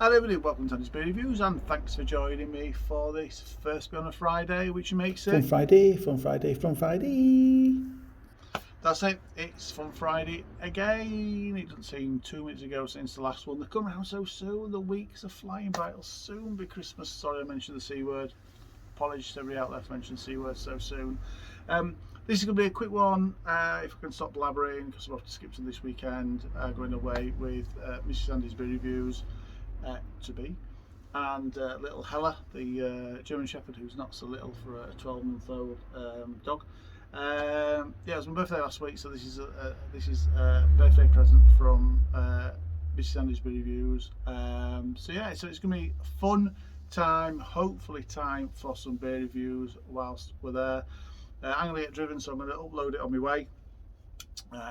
Hello everybody, welcome to Untappd Reviews and thanks for joining me for this first bit on a Friday, which makes it... Fun Friday, fun Friday, fun Friday. That's it, it's Fun Friday again. It doesn't seem 2 minutes ago since the last one. They're coming out so soon, the weeks are flying by, it'll soon be Christmas. Sorry I mentioned the C word. Apologies to everybody out there for mentioning the C word so soon. This is going to be a quick one, if I can stop blabbering, because I'm off to Skipton this weekend, going away with Mrs. Andy's Beer Reviews. To be, and little Hella, the German Shepherd, who's not so little for a 12-month-old dog. Yeah, it was my birthday last week, so this is a birthday present from Mrs. Andy's Beer Reviews. So yeah, so it's going to be a fun time, hopefully time for some beer reviews whilst we're there. I'm going to get driven, so I'm going to upload it on my way.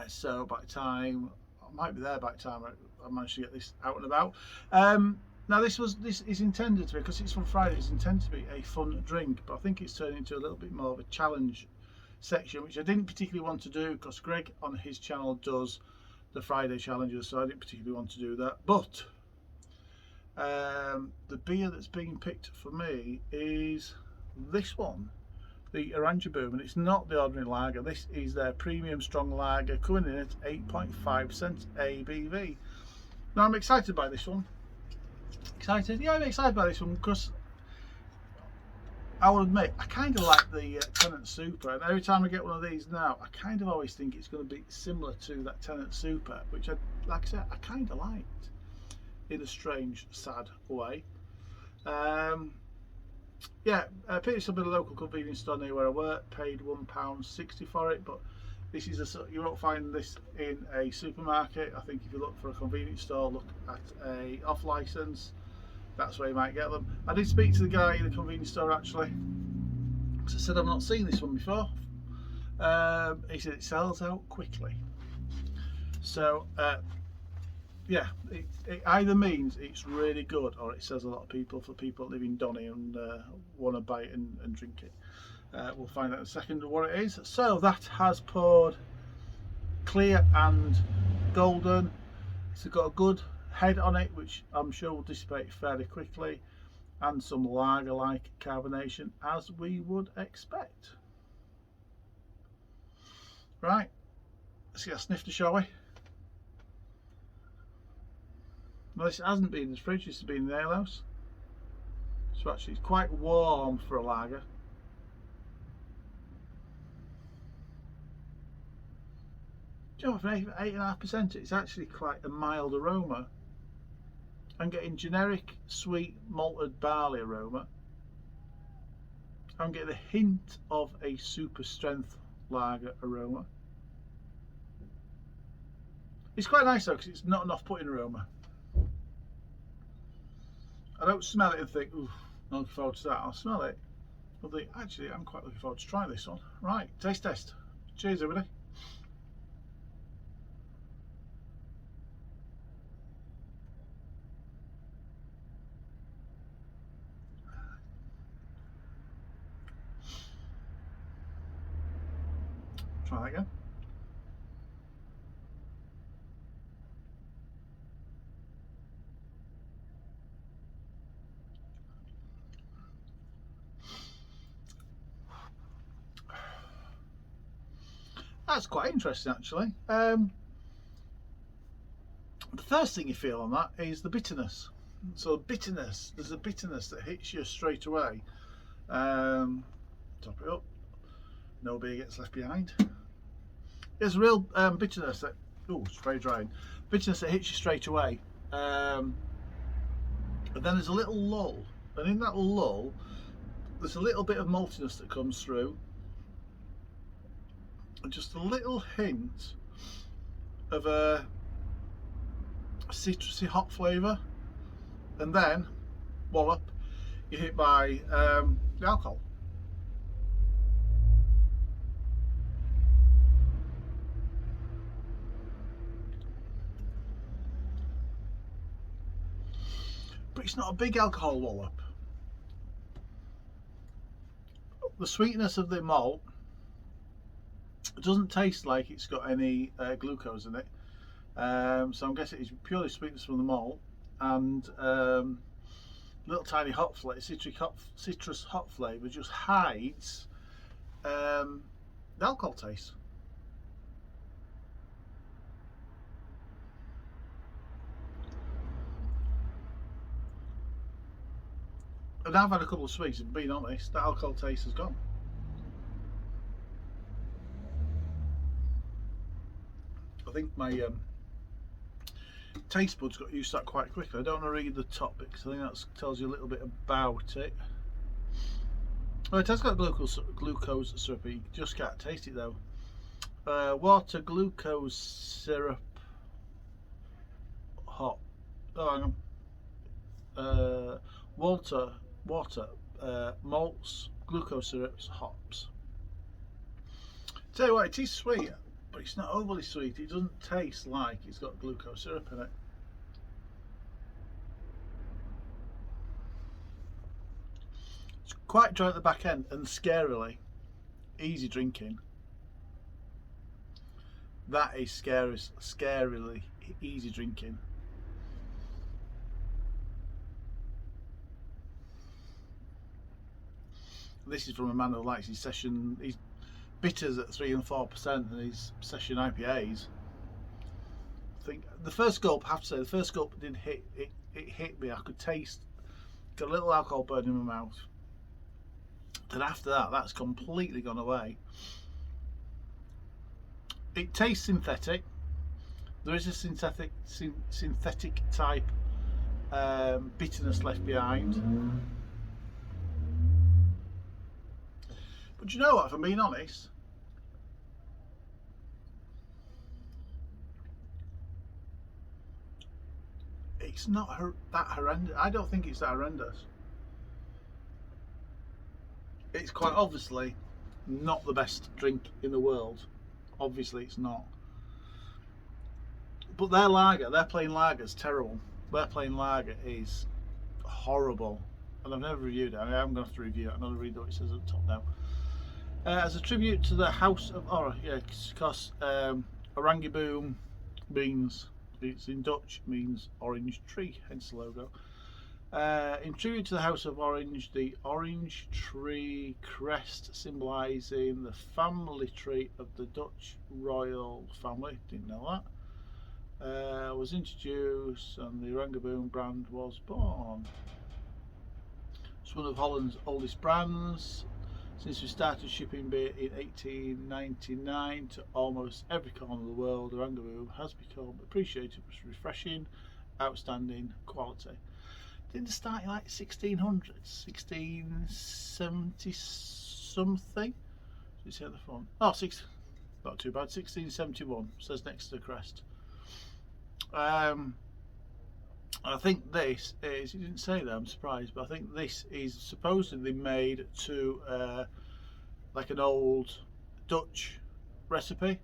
So by the time I might be there, by the time I managed to get this out and about. Now this is intended to be, because it's from Friday, it's intended to be a fun drink, but I think it's turned into a little bit more of a challenge section, which I didn't particularly want to do because Greg on his channel does the Friday challenges, so I didn't particularly want to do that. But the beer that's being picked for me is this one, the Oranjeboom, and it's not the ordinary lager. This is their premium strong lager, coming in at 8.5% ABV. Now I'm excited by this one. Excited? Yeah, I'm excited by this one because I will admit I kind of like the Tennant Super, and every time I get one of these now, I kind of always think it's going to be similar to that Tennant Super, which like I said, I kind of liked in a strange, sad way. Yeah, I picked this up at a local convenience store near where I work, paid £1.60 for it, but this is you won't find this in a supermarket. I think if you look for a convenience store, look at a off license, that's where you might get them. I did speak to the guy in the convenience store actually, because I said I've not seen this one before. He said it sells out quickly. So yeah, it either means it's really good or it says a lot of people for people that live in Donny and want to buy it and drink it. We'll find out in a second what it is. So that has poured clear and golden. It's got a good head on it, which I'm sure will dissipate fairly quickly, and some lager-like carbonation as we would expect. Right, let's get a snifter, shall we? Well, this hasn't been in the fridge, this has been in the alehouse. So actually it's quite warm for a lager. Do you know, for 8.5%, it's actually quite a mild aroma. I'm getting generic sweet malted barley aroma. I'm getting a hint of a super strength lager aroma. It's quite nice though, because it's not an off-putting aroma. I don't smell it and think, ooh, not looking forward to that. I'll smell it. But actually, I'm quite looking forward to trying this one. Right, taste test. Cheers, everybody. Try that again. That's quite interesting actually. The first thing you feel on that is the bitterness. So bitterness, there's a bitterness that hits you straight away. Top it up, no beer gets left behind. There's real bitterness that, oh, it's very dry. Bitterness that hits you straight away. And then there's a little lull, and in that lull there's a little bit of maltiness that comes through, and just a little hint of a citrusy hop flavour, and then wallop, you're hit by the alcohol. But it's not a big alcohol wallop. The sweetness of the malt, it doesn't taste like it's got any glucose in it, so I'm guessing it's purely sweetness from the malt. and little tiny hop flavor, citrus hop flavour just hides the alcohol taste. And I've had a couple of sweets, and being honest, that alcohol taste has gone. I think my taste buds got used to that quite quickly. I don't want to read the top because I think that tells you a little bit about it. Oh, it has got glucose syrup. You just can't taste it though. Water, glucose syrup, hop. Oh, hang on. Water, malts, glucose syrups, hops. Tell you what, it is sweet, but it's not overly sweet. It doesn't taste like it's got glucose syrup in it. It's quite dry at the back end and scarily easy drinking. That is scarily easy drinking. This is from a man who likes his session. He's bitters at 3 and 4%, and his session IPAs. I think the first gulp, I have to say, the first gulp didn't hit it. It hit me. I could taste, got a little alcohol burn in my mouth. Then after that, that's completely gone away. It tastes synthetic. There is a synthetic type bitterness left behind. But you know what, if I'm being honest, it's not that horrendous. I don't think it's that horrendous. It's quite obviously not the best drink in the world. Obviously it's not. But their lager, their plain lager is terrible. Their plain lager is horrible. And I've never reviewed it. I'm going to have to review it. I'm going to read what it says at the top now. As a tribute to the House of because Oranjeboom means, it's in Dutch, means orange tree, hence the logo. In tribute to the House of Orange, the orange tree crest symbolising the family tree of the Dutch royal family, didn't know that, was introduced and the Oranjeboom brand was born. It's one of Holland's oldest brands. Since we started shipping beer in 1899 to almost every corner of the world, Oranjeboom has become appreciated for its refreshing, outstanding quality. Didn't it start in like 1600s, 1670 something? Did you see at the front? Oh, not too bad, 1671, says next to the crest. I think this is, you didn't say that, I'm surprised, but I think this is supposedly made to like an old Dutch recipe.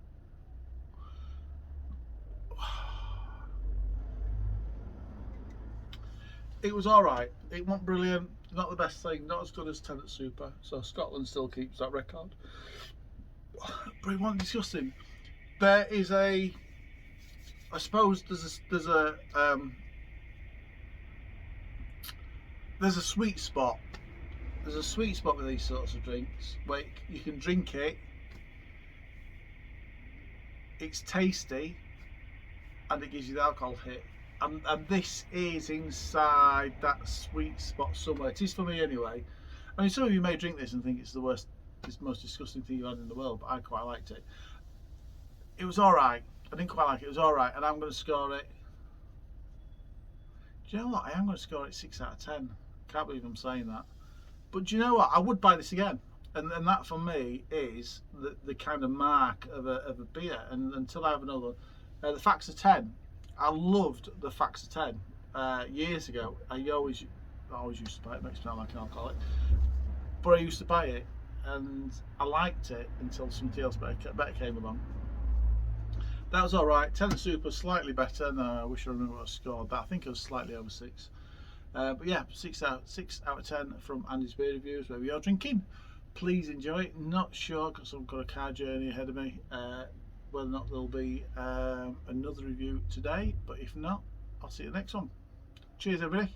It was alright, it wasn't brilliant, not the best thing, not as good as Tenant Super, so Scotland still keeps that record. But it wasn't disgusting. There is I suppose there's a sweet spot. There's a sweet spot with these sorts of drinks where you can drink it, it's tasty, and it gives you the alcohol hit. And this is inside that sweet spot somewhere. It is for me anyway. I mean, some of you may drink this and think it's the most disgusting thing you've had in the world, but I quite liked it. It was alright. I didn't quite like it. It was alright, and I'm going to score it. Do you know what? I am going to score it 6 out of 10. Can't believe I'm saying that. But do you know what? I would buy this again. And that for me is the kind of mark of a beer. And until I have another one. The Facts of 10. I loved the Facts of 10 years ago. I always used to buy it. It makes me sound like an alcoholic. But I used to buy it. And I liked it until something else better came along. That was alright. Tenant Super slightly better. No, I wish I remember what I scored, but I think it was slightly over 6. But yeah, 6 out of 10 from Andy's Beer Reviews, where we are drinking. Please enjoy it. Not sure because I've got a car journey ahead of me whether or not there'll be another review today, but if not, I'll see you next one. Cheers, everybody.